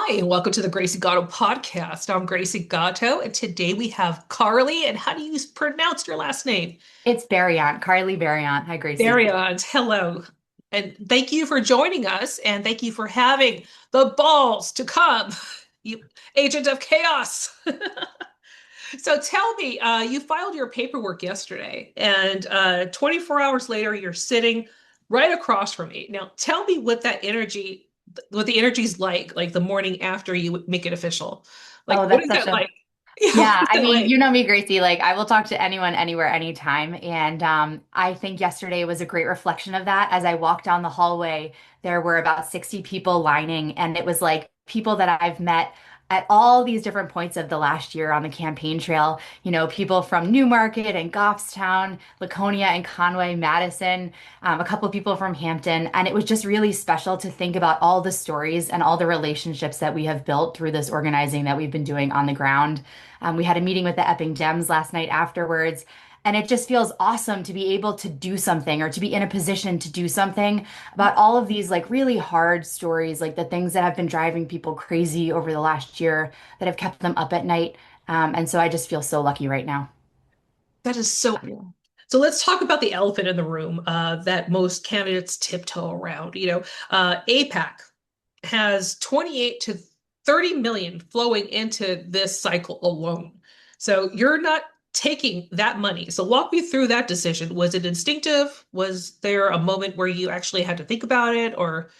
Hi, and welcome to the Gracie Gatto podcast. I'm Gracie Gatto, and today we have Carleigh. And how do you pronounce your last name? It's Beriont, Carleigh Beriont. Hi, Gracie. Beriont. Hello. And thank you for joining us, and thank you for having the balls to come, you agent of chaos. So tell me, you filed your paperwork yesterday, and 24 hours later, you're sitting right across from me. Now, tell me what the energy's like the morning after you make it official. Like, Oh, what that's is such that a like? Yeah, what Yeah, is I that mean, like? you know me, Gracie. Like, I will talk to anyone, anywhere, anytime. And I think yesterday was a great reflection of that. As I walked down the hallway, there were about 60 people lining, and it was like people that I've met at all these different points of the last year on the campaign trail. You know, people from Newmarket and Goffstown, Laconia and Conway, Madison, a couple of people from Hampton. And it was just really special to think about all the stories and all the relationships that we have built through this organizing that we've been doing on the ground. We had a meeting with the Epping Dems last night afterwards, and it just feels awesome to be able to do something or to be in a position to do something about all of these like really hard stories, like the things that have been driving people crazy over the last year that have kept them up at night. And so I just feel so lucky right now. That is so real. So let's talk about the elephant in the room that most candidates tiptoe around. APAC has 28 to 30 million flowing into this cycle alone. So you're not taking that money. So walk me through that decision. Was it instinctive? Was there a moment where you actually had to think about it, or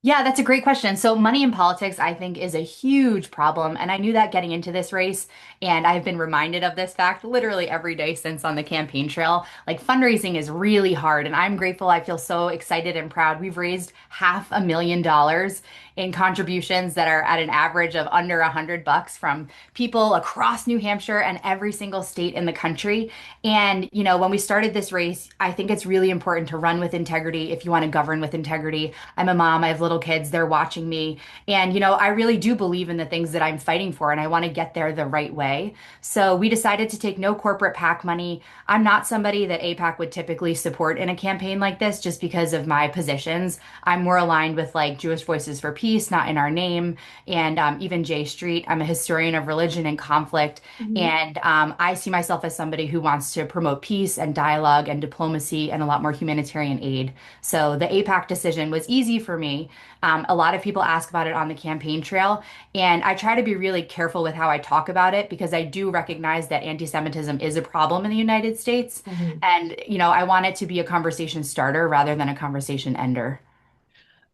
Yeah, that's a great question. So, money in politics, I think, is a huge problem. And I knew that getting into this race. And I've been reminded of this fact literally every day since on the campaign trail. Like, fundraising is really hard. And I'm grateful. I feel so excited and proud. We've raised $500,000 in contributions that are at an average of under $100 from people across New Hampshire and every single state in the country. And, you know, when we started this race, I think it's really important to run with integrity if you want to govern with integrity. I'm a mom, I have little kids, they're watching me. And, you know, I really do believe in the things that I'm fighting for, and I want to get there the right way. So we decided to take no corporate PAC money. I'm not somebody that APAC would typically support in a campaign like this just because of my positions. I'm more aligned with like Jewish Voices for Peace, Not in Our Name, and even J Street. I'm a historian of religion and conflict. Mhm. And I see myself as somebody who wants to promote peace and dialogue and diplomacy and a lot more humanitarian aid. So the APAC decision was easy for me. A lot of people ask about it on the campaign trail, and I try to be really careful with how I talk about it because I do recognize that anti-Semitism is a problem in the United States. Mhm. And, you know, I want it to be a conversation starter rather than a conversation ender.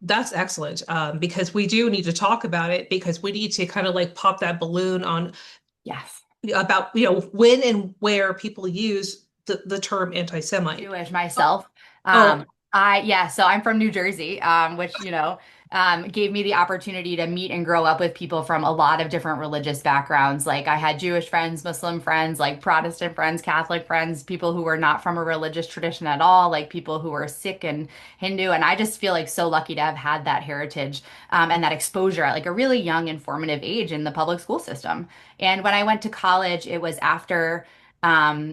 That's excellent, because we do need to talk about it because we need to kind of like pop that balloon on Yes. about when and where people use the term anti-Semite. Jewish myself. Oh, Yeah, so I'm from New Jersey, which, you know, gave me the opportunity to meet and grow up with people from a lot of different religious backgrounds. Like I had Jewish friends, Muslim friends, like Protestant friends, Catholic friends, people who were not from a religious tradition at all, like people who were Sikh and Hindu. And I just feel like so lucky to have had that heritage, and that exposure at like a really young, informative age in the public school system. And when I went to college, it was after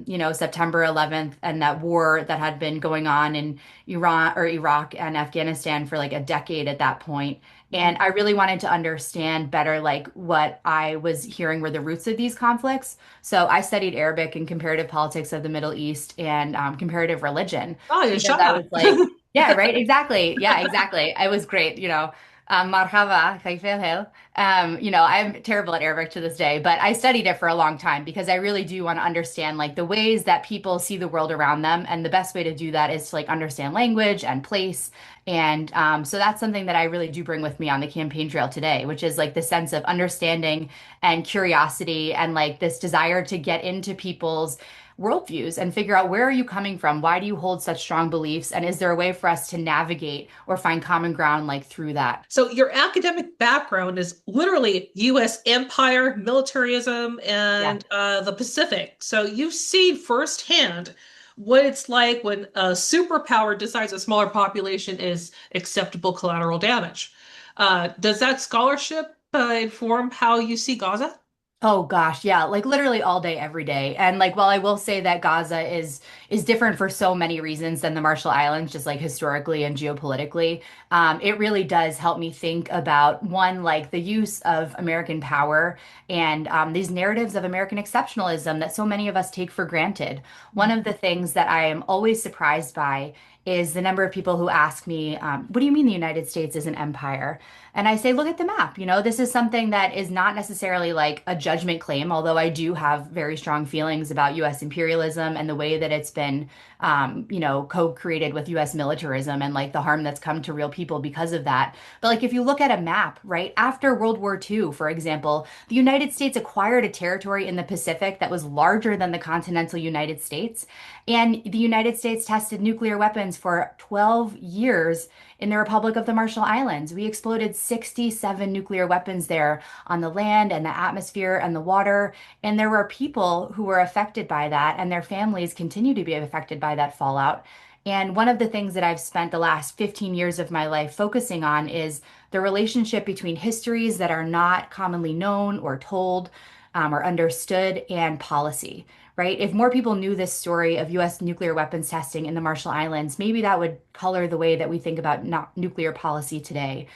you know, September 11th and that war that had been going on in Iran or Iraq and Afghanistan for like a decade at that point. And I really wanted to understand better, like what I was hearing were the roots of these conflicts. So I studied Arabic and comparative politics of the Middle East and comparative religion oh, you're because I shot. was like, yeah, right, exactly. Yeah, exactly. It was great, you know. Marhaba, كيف الحال? You know, I'm terrible at Arabic to this day, but I studied it for a long time because I really do want to understand like the ways that people see the world around them. And the best way to do that is to like understand language and place. And so that's something that I really do bring with me on the campaign trail today, which is like the sense of understanding and curiosity and like this desire to get into people's worldviews and figure out where are you coming from? Why do you hold such strong beliefs? And is there a way for us to navigate or find common ground like through that? So your academic background is literally U.S. empire, militarism, Yeah. and the Pacific. So you've seen firsthand what it's like when a superpower decides a smaller population is acceptable collateral damage. Does that scholarship inform how you see Gaza? Oh gosh, yeah, like literally all day, every day. And like while I will say that Gaza is different for so many reasons than the Marshall Islands, just like historically and geopolitically, it really does help me think about one, like the use of American power and these narratives of American exceptionalism that so many of us take for granted. One of the things that I am always surprised by is the number of people who ask me, what do you mean the United States is an empire? And I say, look at the map. You know, this is something that is not necessarily like a judgment claim, although I do have very strong feelings about US imperialism and the way that it's been, co-created with US militarism and like the harm that's come to real people because of that. But like if you look at a map, right, after World War II, for example, the United States acquired a territory in the Pacific that was larger than the continental United States. And the United States tested nuclear weapons for 12 years in the Republic of the Marshall Islands. We exploded 67 nuclear weapons there on the land and the atmosphere and the water. And there were people who were affected by that, and their families continue to be affected by that fallout. And one of the things that I've spent the last 15 years of my life focusing on is the relationship between histories that are not commonly known or told or understood and policy, right? If more people knew this story of US nuclear weapons testing in the Marshall Islands, maybe that would color the way that we think about not nuclear policy today.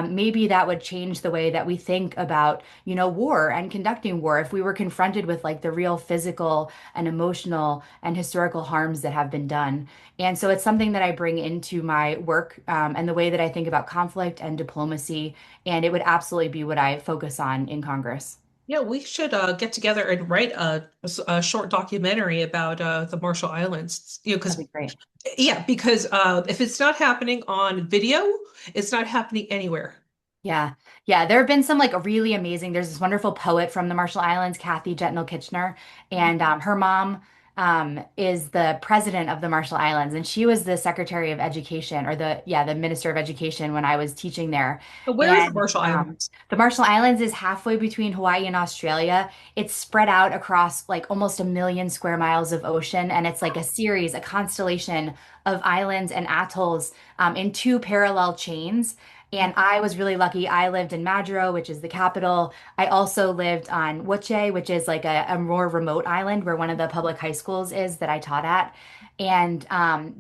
Maybe that would change the way that we think about, war and conducting war if we were confronted with like the real physical and emotional and historical harms that have been done. And so it's something that I bring into my work and the way that I think about conflict and diplomacy. And it would absolutely be what I focus on in Congress. Yeah, we should get together and write a short documentary about the Marshall Islands. That'd Because be great. if it's not happening on video, it's not happening anywhere. Yeah. Yeah. There have been some like really amazing. There's this wonderful poet from the Marshall Islands, Kathy Jetnell Kitchener, and her mom is the president of the Marshall Islands, and she was the Secretary of Education or the Minister of Education when I was teaching there. But where is the And Marshall Islands? the Marshall Islands is halfway between Hawaii and Australia. It's spread out across like almost 1 million square miles of ocean, and it's like a constellation of islands and atolls in two parallel chains. And I was really lucky. I lived in Majuro, which is the capital. I also lived on Woche, which is like a more remote island where one of the public high schools is that I taught at. And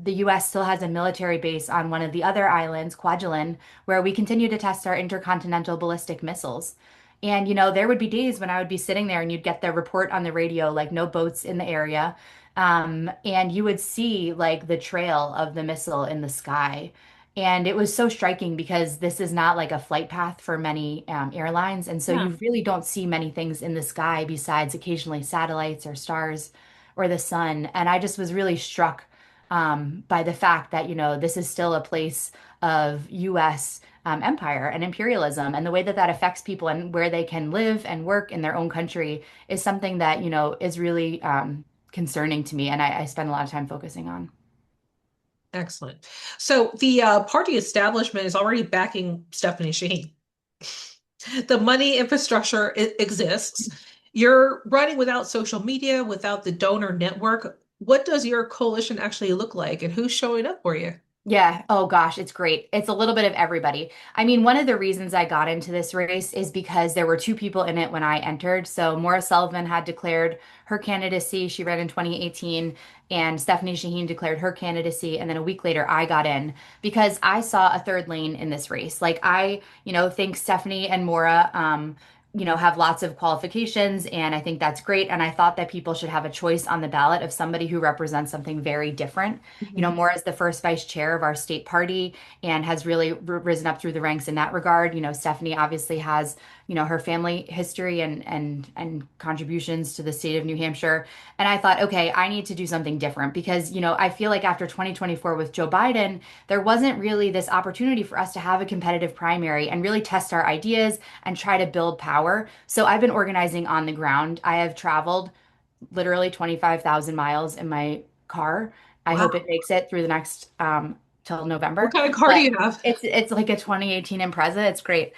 the US still has a military base on one of the other islands, Kwajalein, where we continue to test our intercontinental ballistic missiles. And, there would be days when I would be sitting there and you'd get the report on the radio, like no boats in the area. And you would see like the trail of the missile in the sky. And it was so striking because this is not like a flight path for many airlines. And so Yeah. you really don't see many things in the sky besides occasionally satellites or stars or the sun. And I just was really struck by the fact that, this is still a place of US empire and imperialism. And the way that that affects people and where they can live and work in their own country is something that, is really concerning to me. And I spend a lot of time focusing on. Excellent. So the party establishment is already backing Stephanie Shaheen. The money infrastructure exists. You're running without social media, without the donor network. What does your coalition actually look like, and who's showing up for you? Yeah. Oh gosh, it's great. It's a little bit of everybody. I mean, one of the reasons I got into this race is because there were two people in it when I entered. So Maura Sullivan had declared her candidacy. She ran in 2018, and Stephanie Shaheen declared her candidacy. And then a week later, I got in because I saw a third lane in this race. Like I, think Stephanie and Maura, have lots of qualifications, and I think that's great. And I thought that people should have a choice on the ballot of somebody who represents something very different. Mhm. Maura is the first vice chair of our state party and has really risen up through the ranks in that regard. Stephanie obviously has, her family history and contributions to the state of New Hampshire. And I thought, okay, I need to do something different because, I feel like after 2024 with Joe Biden, there wasn't really this opportunity for us to have a competitive primary and really test our ideas and try to build power. So I've been organizing on the ground. I have traveled literally 25,000 miles in my car. I Wow. hope it makes it through the next till What November. kind of car do But you have? it's like a 2018 Impreza. It's great.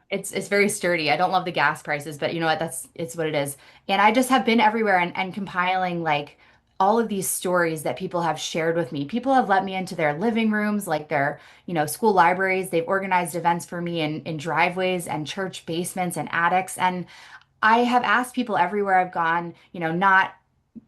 It's very sturdy. I don't love the gas prices, but you know what? It's what it is. And I just have been everywhere and compiling like all of these stories that people have shared with me. People have let me into their living rooms, like their, school libraries. They've organized events for me in driveways and church basements and attics. And I have asked people everywhere I've gone, not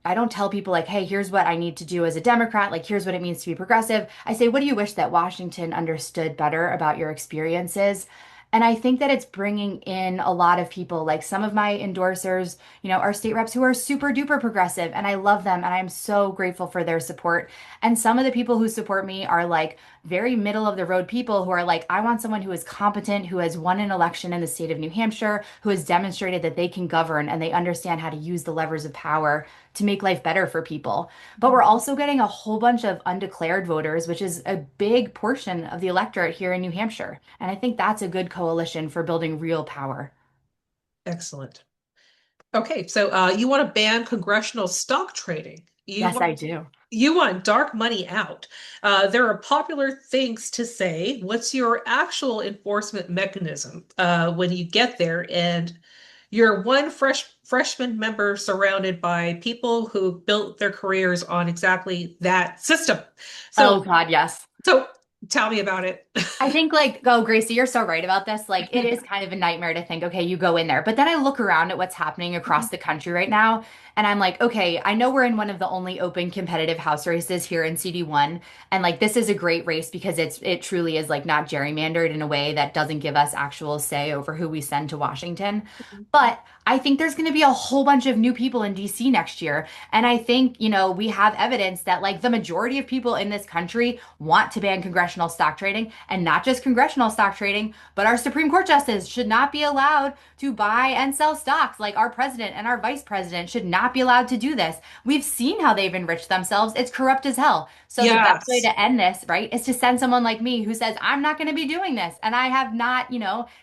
I don't tell people like, hey, here's what I need to do as a Democrat. Like, here's what it means to be progressive. I say, what do you wish that Washington understood better about your experiences? And I think that it's bringing in a lot of people, like some of my endorsers, are state reps who are super duper progressive, and I love them, and I'm so grateful for their support. And some of the people who support me are like very middle of the road people who are like, I want someone who is competent, who has won an election in the state of New Hampshire, who has demonstrated that they can govern and they understand how to use the levers of power to make life better for people. But we're also getting a whole bunch of undeclared voters, which is a big portion of the electorate here in New Hampshire. And I think that's a good coalition for building real power. Excellent. Okay, so you want to ban congressional stock trading. Yes, I do. You want dark money out. There are popular things to say. What's your actual enforcement mechanism when you get there? And you're one freshman member surrounded by people who built their careers on exactly that system. Oh So, God, yes. so tell me about it. I think like, oh, Gracie, you're so right about this. Like, it is kind of a nightmare to think, okay, you go in there. But then I look around at what's happening across the country right now, and I'm like, okay, I know we're in one of the only open competitive House races here in CD1. And like, this is a great race because it truly is like not gerrymandered in a way that doesn't give us actual say over who we send to Washington. But I think there's going to be a whole bunch of new people in DC next year. And I think, we have evidence that like the majority of people in this country want to ban congressional stock trading, and not just congressional stock trading, but our Supreme Court justice should not be allowed to buy and sell stocks. Like our president and our vice president should not be allowed to do this. We've seen how they've enriched themselves. It's corrupt as hell. So the best way Yes. to end this, right, is to send someone like me who says, I'm not going to be doing this. And I have not,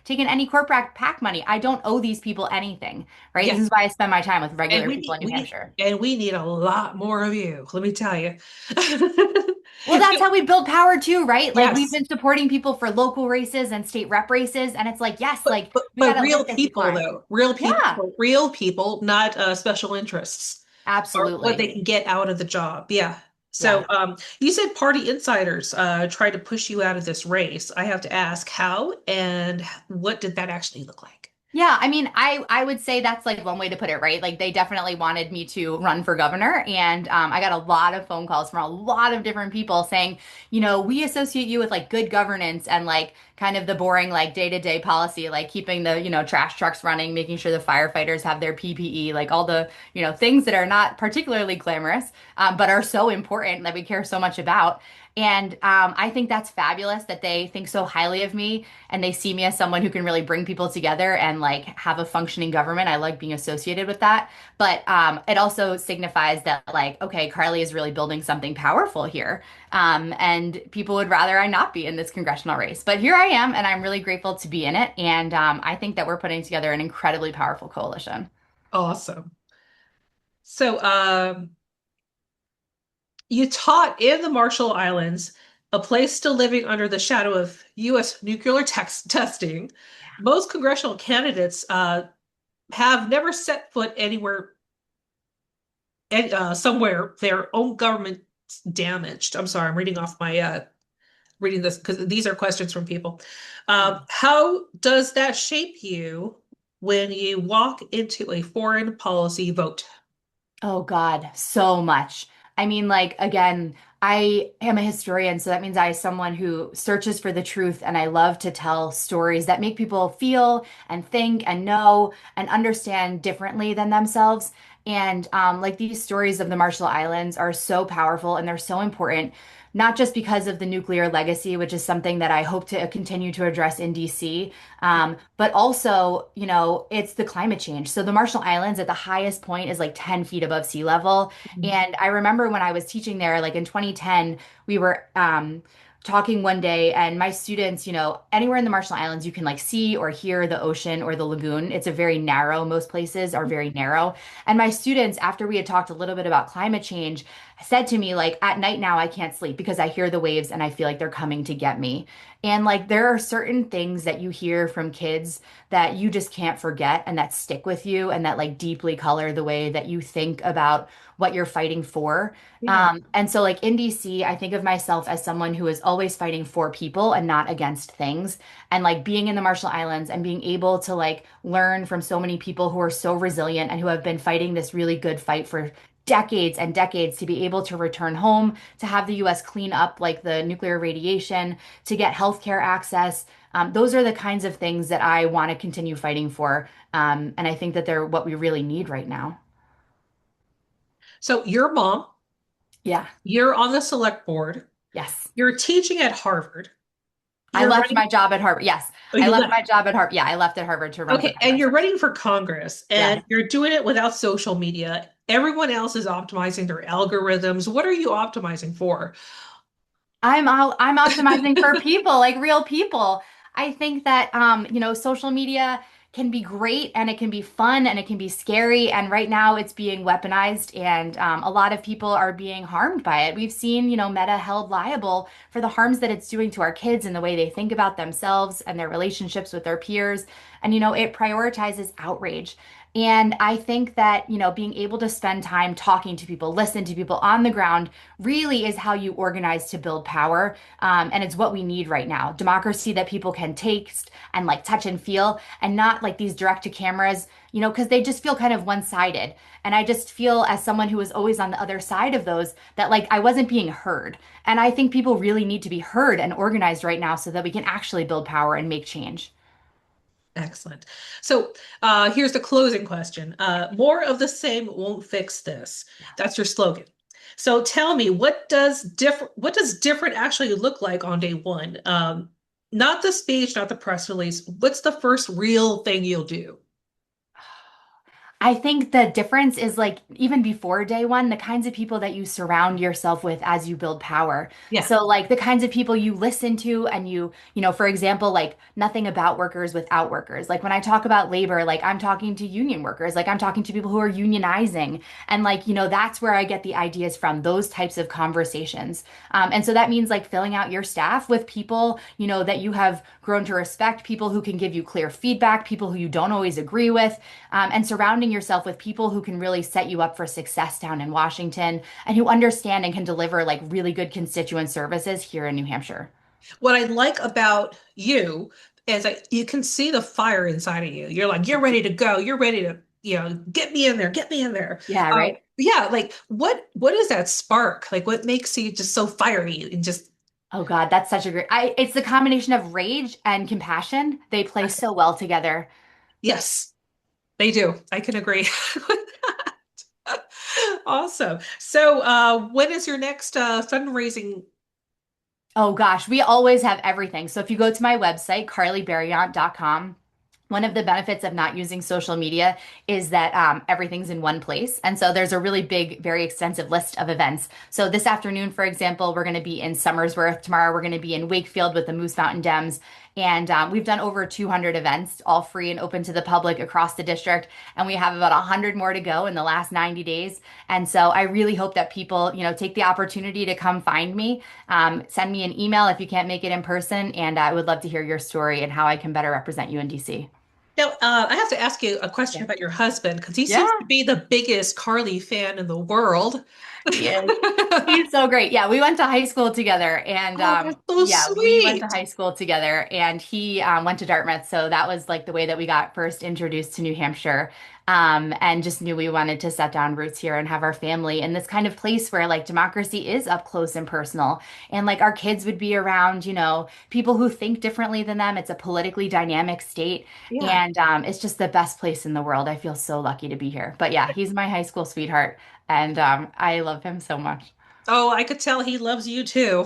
taken any corporate PAC money. I don't owe these people anything, right? Yeah. This is why I spend my time with And regular people in New Hampshire. we need a lot more of you, let me tell you. Well, that's how we build power too, right? Like we've Yes. been supporting people for local races and state rep races, and it's like, yes, like we got But to real let this people climb. though, Yeah, real people, not special interests or what absolutely. they can get out of the job. Yeah. So Yeah. you said party insiders tried to push you out of this race. I have to ask how and what did that actually look like? Yeah, I mean, I would say that's like one way to put it, right? Like they definitely wanted me to run for governor, and I got a lot of phone calls from a lot of different people saying, we associate you with like good governance and like kind of the boring like day-to-day policy, like keeping the trash trucks running, making sure the firefighters have their PPE, like all the things that are not particularly glamorous, but are so important that we care so much about. And I think that's fabulous that they think so highly of me and they see me as someone who can really bring people together and like have a functioning government. I like being associated with that. But it also signifies that like, okay, Carleigh is really building something powerful here. And people would rather I not be in this congressional race. But here I am, and I'm really grateful to be in it. And I think that we're putting together an incredibly powerful coalition. Awesome. So you taught in the Marshall Islands, a place still living under the shadow of U.S. nuclear testing. Most congressional candidates have never set foot anywhere, somewhere their own government damaged. I'm sorry, I'm reading off my reading this because these are questions from people. How does that shape you when you walk into a foreign policy vote? Oh God, so much. I mean, like, again, I am a historian, so that means I someone who searches for the truth, and I love to tell stories that make people feel and think and know and understand differently than themselves. And like these stories of the Marshall Islands are so powerful and they're so important, not just because of the nuclear legacy, which is something that I hope to continue to address in DC, but also, it's the climate change. So the Marshall Islands at the highest point is like 10 feet above sea level. And I remember when I was teaching there, like in 2010, we were talking one day, and my students, anywhere in the Marshall Islands, you can like see or hear the ocean or the lagoon. It's a very narrow, most places are very narrow. And my students, after we had talked a little bit about climate change, said to me, like, at night now, I can't sleep because I hear the waves and I feel like they're coming to get me. And like there are certain things that you hear from kids that you just can't forget and that stick with you and that like deeply color the way that you think about what you're fighting for. Yeah. And so like in DC, I think of myself as someone who is always fighting for people and not against things. And like being in the Marshall Islands and being able to like learn from so many people who are so resilient and who have been fighting this really good fight for decades and decades to be able to return home, to have the US clean up like the nuclear radiation, to get healthcare access. Those are the kinds of things that I want to continue fighting for. And I think that they're what we really need right now. So your mom, Yeah. you're on the select board, Yes. you're teaching at Harvard, I you're left running, my job at Harvard. Yes. oh, I you left left. my job at Harvard. Yeah, I left at Harvard to run for Okay, and Congress. you're running for Congress and Yes. you're doing it without social media. Everyone else is optimizing their algorithms. What are you optimizing for? I'm optimizing for people, like real people. I think that social media can be great and it can be fun and it can be scary. And right now it's being weaponized and a lot of people are being harmed by it. We've seen, Meta held liable for the harms that it's doing to our kids and the way they think about themselves and their relationships with their peers. And it prioritizes outrage. And I think that, being able to spend time talking to people, listen to people on the ground really is how you organize to build power. And it's what we need right now. Democracy that people can taste and like touch and feel, and not like these direct to cameras, because they just feel kind of one-sided. And I just feel as someone who was always on the other side of those that like I wasn't being heard. And I think people really need to be heard and organized right now so that we can actually build power and make change. Excellent. So here's the closing question. More of the same won't fix this. That's your slogan. So tell me, what does different actually look like on day one? Not the speech, not the press release. What's the first real thing you'll do? I think the difference is like even before day one, the kinds of people that you surround yourself with as you build power. Yeah. So like the kinds of people you listen to and for example, like nothing about workers without workers. Like when I talk about labor, like I'm talking to union workers, like I'm talking to people who are unionizing. And like, that's where I get the ideas from, those types of conversations. And so that means like filling out your staff with people, that you have grown to respect, people who can give you clear feedback, people who you don't always agree with, and surrounding yourself with people who can really set you up for success down in Washington and who understand and can deliver like really good constituent services here in New Hampshire. What I like about you is that you can see the fire inside of you. You're like, you're ready to go. You're ready to, get me in there, get me in there. Yeah, right. Yeah, like what is that spark? Like what makes you just so fiery and just Oh God, that's such a great. It's the combination of rage and compassion. They play so well together. yes, they do. I can agree with that. Awesome. So when is your next fundraising? Oh gosh, we always have everything. So if you go to my website, carleighberiont.com, one of the benefits of not using social media is that everything's in one place. And so there's a really big, very extensive list of events. So this afternoon, for example, we're going to be in Somersworth. Tomorrow, we're going to be in Wakefield with the Moose Mountain Dems. And we've done over 200 events, all free and open to the public across the district. And we have about 100 more to go in the last 90 days. And so I really hope that people, take the opportunity to come find me. Send me an email if you can't make it in person. And I would love to hear your story and how I can better represent you in DC. Now, I have to ask you a question Yeah. about your husband because he Yeah, seems to be the biggest Carleigh fan in the world. he is. He's so great. Yeah, we went to high school together, and Oh, that's so yeah, we went to sweet. high school together, and he went to Dartmouth, so that was like the way that we got first introduced to New Hampshire, and just knew we wanted to set down roots here and have our family in this kind of place where like democracy is up close and personal, and like our kids would be around, people who think differently than them. It's a politically dynamic state, Yeah. and it's just the best place in the world. I feel so lucky to be here. But yeah, he's my high school sweetheart. And I love him so much. Oh, I could tell he loves you too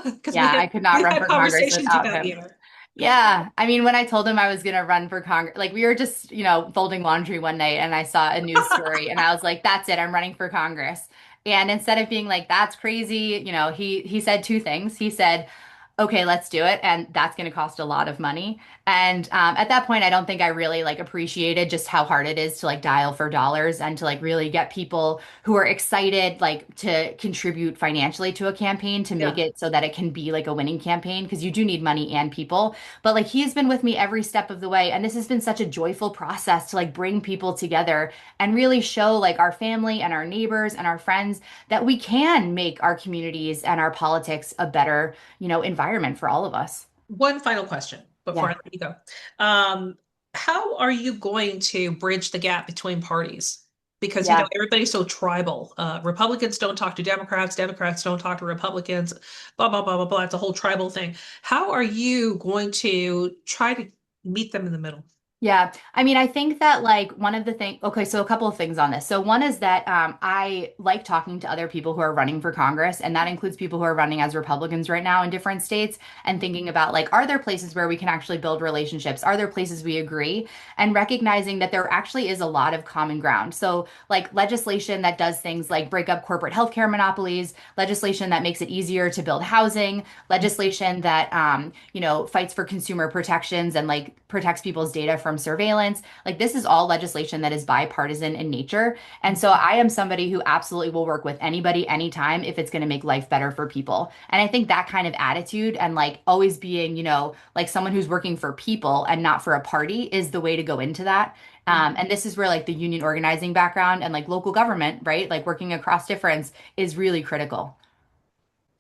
because we Yeah, had I could not we run had for Congress conversations without about him. you. Yeah. I mean, when I told him I was going to run for Congress, like we were just, folding laundry one night and I saw a news story and I was like, that's it, I'm running for Congress. And instead of being like, that's crazy, he said two things. He said, okay, let's do it. And that's going to cost a lot of money. And at that point, I don't think I really like appreciated just how hard it is to like dial for dollars and to like really get people who are excited like to contribute financially to a campaign to make Yeah. it so that it can be like a winning campaign because you do need money and people. But like he's been with me every step of the way, and this has been such a joyful process to like bring people together and really show like our family and our neighbors and our friends that we can make our communities and our politics a better, environment for all of us. One final question before I Yeah. let you go. Um, how are you going to bridge the gap between parties? Because Yeah. everybody's so tribal. Republicans don't talk to Democrats, Democrats don't talk to Republicans, blah blah blah blah blah. It's a whole tribal thing. How are you going to try to meet them in the middle? Yeah. I mean, I think that like one of the things, okay, so a couple of things on this. So one is that I like talking to other people who are running for Congress, and that includes people who are running as Republicans right now in different states and thinking about like, are there places where we can actually build relationships? Are there places we agree? And recognizing that there actually is a lot of common ground. So like legislation that does things like break up corporate healthcare monopolies, legislation that makes it easier to build housing, legislation that fights for consumer protections and like protects people's data from surveillance. Like this is all legislation that is bipartisan in nature. And so I am somebody who absolutely will work with anybody anytime if it's going to make life better for people. And I think that kind of attitude and like always being, like someone who's working for people and not for a party is the way to go into that. And this is where like the union organizing background and like local government, right? Like working across difference is really critical.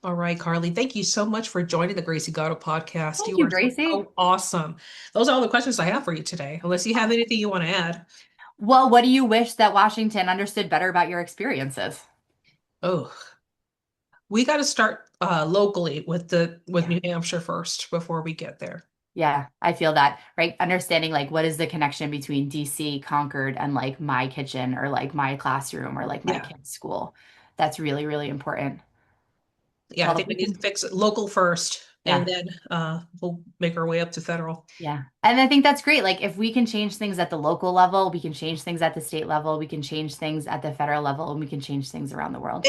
All right, Carleigh, thank you so much for joining the Gracie Gatto podcast. Thank You you, are Gracie. so awesome. Those are all the questions I have for you today, unless you have anything you want to add. Well, what do you wish that Washington understood better about your experiences? Oh, we got to start locally with with Yeah. New Hampshire first before we get there. Yeah, I feel that, right? Understanding like what is the connection between DC, Concord, and like my kitchen or like my classroom or like my Yeah. kid's school. That's really, really important. Yeah, I Well, if think we we need to can, fix it local first, and yeah, then we'll make our way up to federal. yeah. And I think that's great. Like if we can change things at the local level, we can change things at the state level, we can change things at the federal level, and we can change things around the world.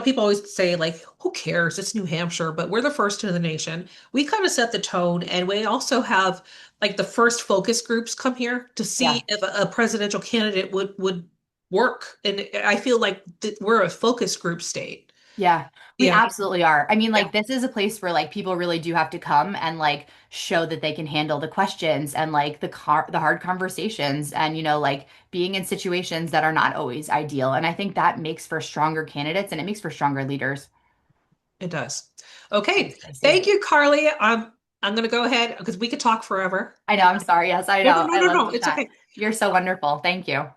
People always say like, "Who cares? It's New Hampshire," but we're the first in the nation. We kind of set the tone, and we also have like the first focus groups come here to see Yeah. if a presidential candidate would work. And I feel like we're a focus group state. Yeah, we Yeah, absolutely are. I mean, yeah, like, this is a place where like people really do have to come and like show that they can handle the questions and like the hard conversations and like being in situations that are not always ideal. And I think that makes for stronger candidates and it makes for stronger leaders. it does. Okay, Thanks, Tracy. thank you, Carleigh. I'm gonna go ahead because we could talk forever. I know, I'm sorry. Yes, I No, no, know. no, I no, love no. to It's chat. okay. You're so wonderful. Thank you.